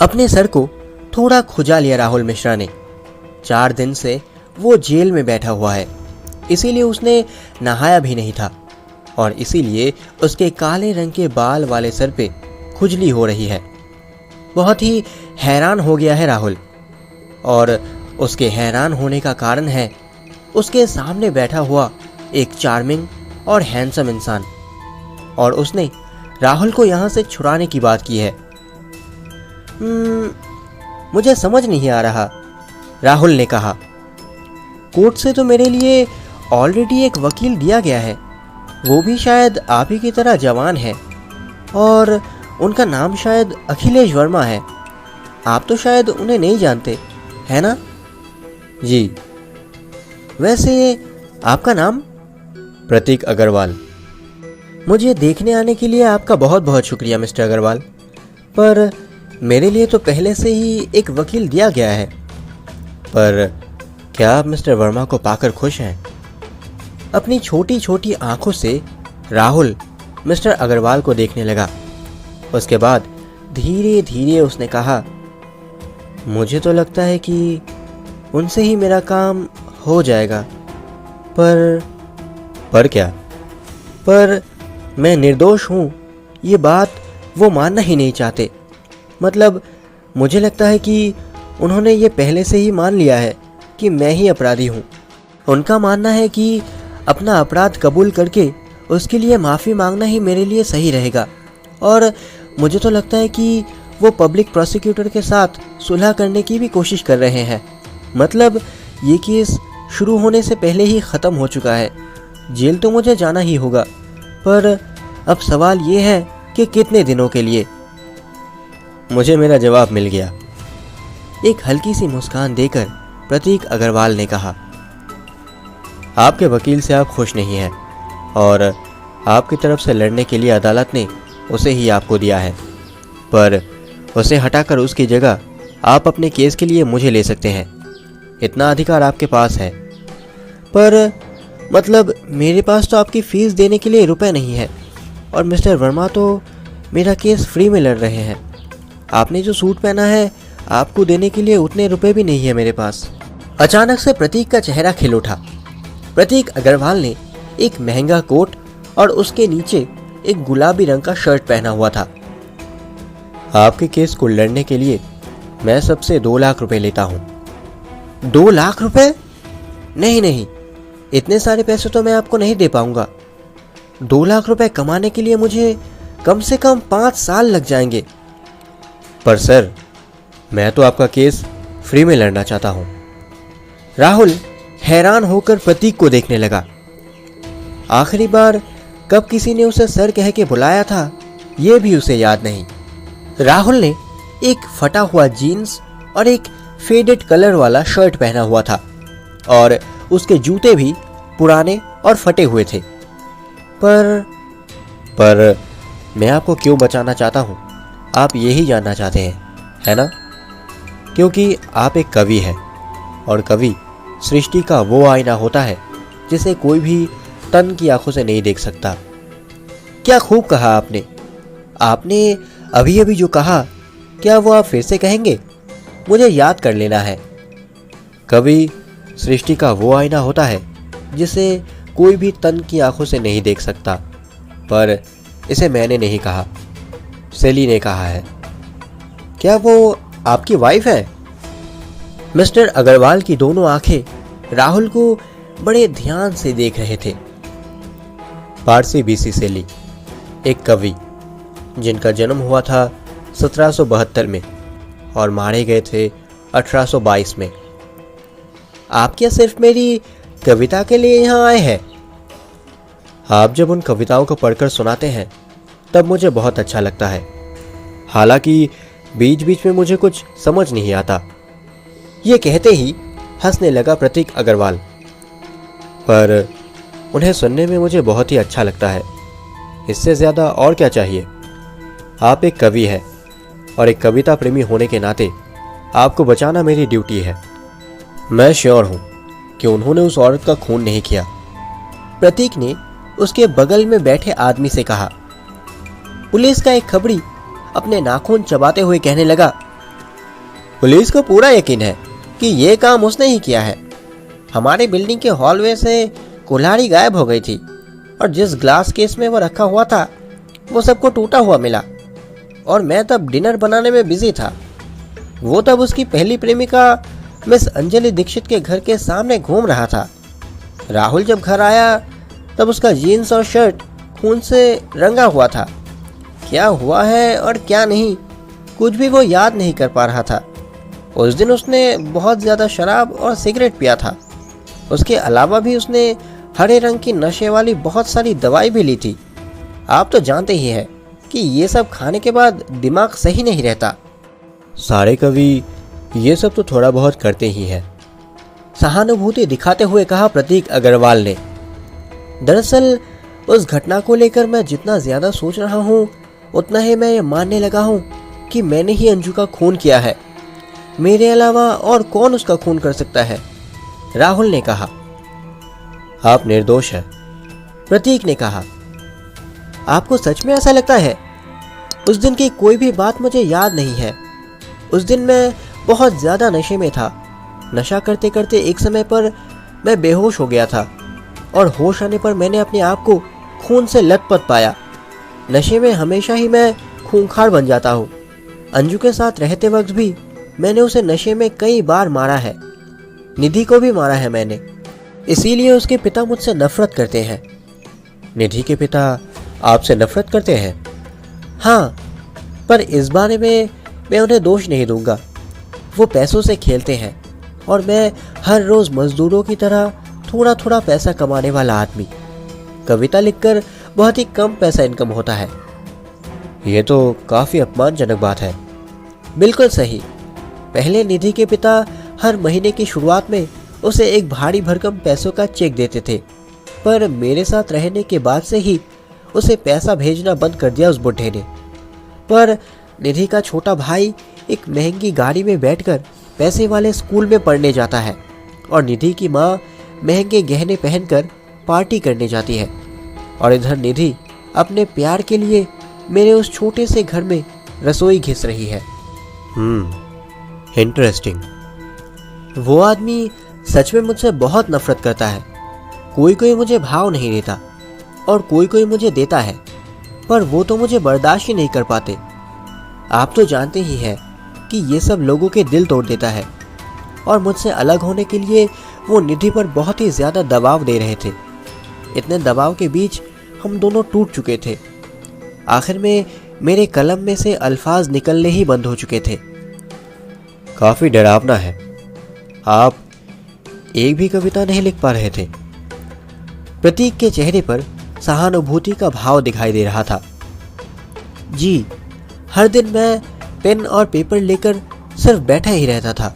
अपने सर को थोड़ा खुजा लिया राहुल मिश्रा ने। 4 दिन से वो जेल में बैठा हुआ है, इसीलिए उसने नहाया भी नहीं था और इसीलिए उसके काले रंग के बाल वाले सर पे खुजली हो रही है। बहुत ही हैरान हो गया है राहुल, और उसके हैरान होने का कारण है उसके सामने बैठा हुआ एक चार्मिंग और हैंडसम इंसान, और उसने राहुल को यहाँ से छुड़ाने की बात की है। मुझे समझ नहीं आ रहा, राहुल ने कहा। कोर्ट से तो मेरे लिए ऑलरेडी एक वकील दिया गया है, वो भी शायद आप ही की तरह जवान है, और उनका नाम शायद अखिलेश वर्मा है। आप तो शायद उन्हें नहीं जानते, है ना? जी। वैसे आपका नाम? प्रतीक अग्रवाल। मुझे देखने आने के लिए आपका बहुत बहुत शुक्रिया मिस्टर अग्रवाल, पर मेरे लिए तो पहले से ही एक वकील दिया गया है। पर क्या आप मिस्टर वर्मा को पाकर खुश हैं? अपनी छोटी छोटी आंखों से राहुल मिस्टर अग्रवाल को देखने लगा। उसके बाद धीरे धीरे उसने कहा, मुझे तो लगता है कि उनसे ही मेरा काम हो जाएगा, पर क्या? पर मैं निर्दोष हूँ, ये बात वो मानना ही नहीं चाहते। मतलब मुझे लगता है कि उन्होंने ये पहले से ही मान लिया है कि मैं ही अपराधी हूँ। उनका मानना है कि अपना अपराध कबूल करके उसके लिए माफ़ी मांगना ही मेरे लिए सही रहेगा, और मुझे तो लगता है कि वो पब्लिक प्रोसिक्यूटर के साथ सुलह करने की भी कोशिश कर रहे हैं। मतलब ये केस शुरू होने से पहले ही ख़त्म हो चुका है। जेल तो मुझे जाना ही होगा, पर अब सवाल ये है कि कितने दिनों के लिए। मुझे मेरा जवाब मिल गया, एक हल्की सी मुस्कान देकर प्रतीक अग्रवाल ने कहा। आपके वकील से आप खुश नहीं हैं और आपकी तरफ से लड़ने के लिए अदालत ने उसे ही आपको दिया है, पर उसे हटाकर उसकी जगह आप अपने केस के लिए मुझे ले सकते हैं। इतना अधिकार आपके पास है। पर मतलब मेरे पास तो आपकी फ़ीस देने के लिए रुपए नहीं है, और मिस्टर वर्मा तो मेरा केस फ्री में लड़ रहे हैं। आपने जो सूट पहना है आपको देने के लिए उतने रुपए भी नहीं है मेरे पास। अचानक से प्रतीक का चेहरा खिल उठा। प्रतीक अग्रवाल ने एक महंगा कोट और उसके नीचे एक गुलाबी रंग का शर्ट पहना हुआ था। आपके केस को लड़ने के लिए मैं सबसे 2 लाख रुपए लेता हूँ। 2 लाख रुपए? नहीं, इतने सारे पैसे तो मैं आपको नहीं दे पाऊंगा। 2 लाख रुपए कमाने के लिए मुझे कम से कम 5 साल लग जाएंगे। पर सर, मैं तो आपका केस फ्री में लड़ना चाहता हूँ। राहुल हैरान होकर प्रतीक को देखने लगा। आखिरी बार कब किसी ने उसे सर कह के बुलाया था, ये भी उसे याद नहीं। राहुल ने एक फटा हुआ जीन्स और एक फेडेड कलर वाला शर्ट पहना हुआ था, और उसके जूते भी पुराने और फटे हुए थे। पर मैं आपको क्यों बचाना चाहता हूँ, आप यही जानना चाहते हैं, है ना? क्योंकि आप एक कवि हैं, और कवि सृष्टि का वो आईना होता है जिसे कोई भी तन की आंखों से नहीं देख सकता। क्या खूब कहा आपने। आपने अभी अभी जो कहा, क्या वो आप फिर से कहेंगे? मुझे याद कर लेना है। कवि सृष्टि का वो आईना होता है जिसे कोई भी तन की आंखों से नहीं देख सकता। पर इसे मैंने नहीं कहा, सेली ने कहा है। क्या वो आपकी वाइफ है? मिस्टर अग्रवाल की दोनों आंखें राहुल को बड़े ध्यान से देख रहे थे। पारसी बीसी सेली, एक कवि जिनका जन्म हुआ था 1772 में और मारे गए थे 1822 में। आप क्या सिर्फ मेरी कविता के लिए यहाँ आए हैं? आप जब उन कविताओं को पढ़कर सुनाते हैं तब मुझे बहुत अच्छा लगता है। हालांकि बीच बीच में मुझे कुछ समझ नहीं आता। ये कहते ही हंसने लगा प्रतीक अग्रवाल। पर उन्हें सुनने में मुझे बहुत ही अच्छा लगता है। इससे ज़्यादा और क्या चाहिए? आप एक कवि हैं और एक कविता प्रेमी होने के नाते आपको बचाना मेरी ड्यूटी है। मैं श्योर हूँ कि उन्होंने उस औरत का खून नहीं किया। प्रतीक ने उसके बगल में बैठे आदमी से कहा। पुलिस का एक खबरी अपने नाखून चबाते हुए कहने लगा, पुलिस को पूरा यकीन है कि ये काम उसने ही किया है। हमारी बिल्डिंग के हॉलवे से कुल्हाड़ी गायब हो गई थी और जिस ग्लास केस में वो रखा हुआ था वो सबको टूटा हुआ मिला, और मैं तब डिनर बनाने में बिजी था। वो तब उसकी पहली प्रेमिका मिस अंजलि दीक्षित के घर के सामने घूम रहा था। राहुल जब घर आया तब उसका जीन्स और शर्ट खून से रंगा हुआ था। क्या हुआ है और क्या नहीं, कुछ भी वो याद नहीं कर पा रहा था। उस दिन उसने बहुत ज़्यादा शराब और सिगरेट पिया था। उसके अलावा भी उसने हरे रंग की नशे वाली बहुत सारी दवाई भी ली थी। आप तो जानते ही हैं कि ये सब खाने के बाद दिमाग सही नहीं रहता। सारे कवि ये सब तो थोड़ा बहुत करते ही हैं, सहानुभूति दिखाते हुए कहा प्रतीक अग्रवाल ने। दरअसल उस घटना को लेकर मैं जितना ज़्यादा सोच रहा हूँ उतना ही मैं ये मानने लगा हूँ कि मैंने ही अंजू का खून किया है। मेरे अलावा और कौन उसका खून कर सकता है? राहुल ने कहा। आप निर्दोष हैं, प्रतीक ने कहा। आपको सच में ऐसा लगता है? उस दिन की कोई भी बात मुझे याद नहीं है। उस दिन मैं बहुत ज़्यादा नशे में था। नशा करते करते एक समय पर मैं बेहोश हो गया था और होश आने पर मैंने अपने आप को खून से लथपथ पाया। नशे में हमेशा ही मैं खूंखार बन जाता हूँ। अंजू के साथ रहते वक्त भी मैंने उसे नशे में कई बार मारा है। निधि को भी मारा है मैंने। इसीलिए उसके पिता मुझसे नफरत करते हैं। निधि के पिता आपसे नफरत करते हैं? हाँ, पर इस बारे में मैं उन्हें दोष नहीं दूंगा। वो पैसों से खेलते हैं और मैं हर रोज़ मजदूरों की तरह थोड़ा थोड़ा पैसा कमाने वाला आदमी। कविता लिखकर बहुत ही कम पैसा इनकम होता है। ये तो काफ़ी अपमानजनक बात है। बिल्कुल सही। पहले निधि के पिता हर महीने की शुरुआत में उसे एक भारी भरकम पैसों का चेक देते थे, पर मेरे साथ रहने के बाद से ही उसे पैसा भेजना बंद कर दिया उस बुढ़े ने। पर निधि का छोटा भाई एक महंगी गाड़ी में बैठकर पैसे वाले स्कूल में पढ़ने जाता है और निधि की माँ महंगे गहने पहनकर पार्टी करने जाती है, और इधर निधि अपने प्यार के लिए मेरे उस छोटे से घर में रसोई घिस रही है। इंटरेस्टिंग। वो आदमी सच में मुझसे बहुत नफरत करता है। कोई कोई मुझे भाव नहीं देता और कोई कोई मुझे देता है, पर वो तो मुझे बर्दाश्त ही नहीं कर पाते। आप तो जानते ही हैं कि ये सब लोगों के दिल तोड़ देता है, और मुझसे अलग होने के लिए वो निधि पर बहुत ही ज़्यादा दबाव दे रहे थे। इतने दबाव के बीच हम दोनों टूट चुके थे। आखिर में मेरे कलम में से अल्फाज निकलने ही बंद हो चुके थे। काफ़ी डरावना है। आप एक भी कविता नहीं लिख पा रहे थे। प्रतीक के चेहरे पर सहानुभूति का भाव दिखाई दे रहा था। जी, हर दिन मैं पेन और पेपर लेकर सिर्फ बैठा ही रहता था,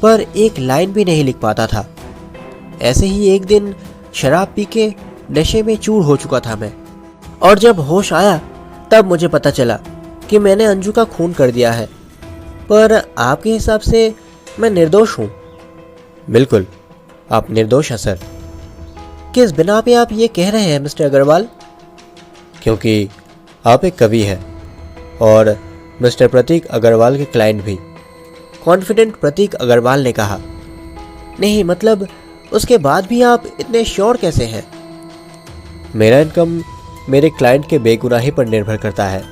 पर एक लाइन भी नहीं लिख पाता था। ऐसे ही एक दिन शराब पी के नशे में चूर हो चुका था मैं, और जब होश आया तब मुझे पता चला कि मैंने अंजू का खून कर दिया है। पर आपके हिसाब से मैं निर्दोष हूँ? बिल्कुल, आप निर्दोष हैं सर। किस बिना पे आप ये कह रहे हैं मिस्टर अग्रवाल? क्योंकि आप एक कवि हैं और मिस्टर प्रतीक अग्रवाल के क्लाइंट भी। कॉन्फिडेंट प्रतीक अग्रवाल ने कहा। नहीं, मतलब उसके बाद भी आप इतने श्योर कैसे हैं? मेरा इनकम मेरे क्लाइंट के बेगुनाही पर निर्भर करता है।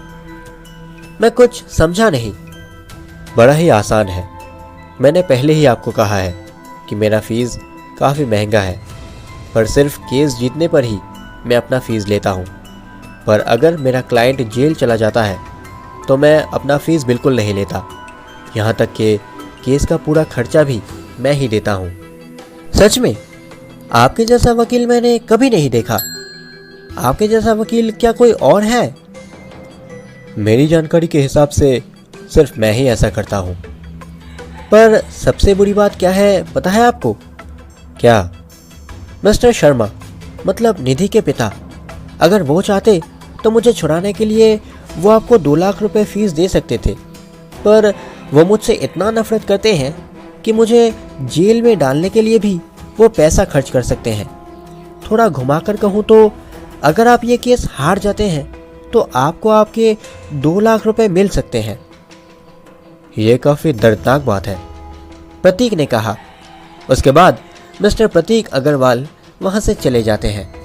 मैं कुछ समझा नहीं। बड़ा ही आसान है। मैंने पहले ही आपको कहा है कि मेरा फ़ीस काफ़ी महंगा है, पर सिर्फ केस जीतने पर ही मैं अपना फ़ीस लेता हूँ। पर अगर मेरा क्लाइंट जेल चला जाता है तो मैं अपना फ़ीस बिल्कुल नहीं लेता। यहाँ तक कि केस का पूरा खर्चा भी मैं ही देता हूँ। सच में? आपके जैसा वकील मैंने कभी नहीं देखा। आपके जैसा वकील क्या कोई और है? मेरी जानकारी के हिसाब से सिर्फ मैं ही ऐसा करता हूँ। पर सबसे बुरी बात क्या है पता है आपको? क्या? मिस्टर शर्मा, मतलब निधि के पिता, अगर वो चाहते तो मुझे छुड़ाने के लिए वो आपको 2 लाख रुपए फीस दे सकते थे, पर वो मुझसे इतना नफरत करते हैं कि मुझे जेल में डालने के लिए भी वो पैसा खर्च कर सकते हैं। थोड़ा घुमाकर कहूँ तो अगर आप ये केस हार जाते हैं तो आपको आपके 2 लाख रुपए मिल सकते हैं। ये काफ़ी दर्दनाक बात है। प्रतीक ने कहा। उसके बाद मिस्टर प्रतीक अग्रवाल वहां से चले जाते हैं।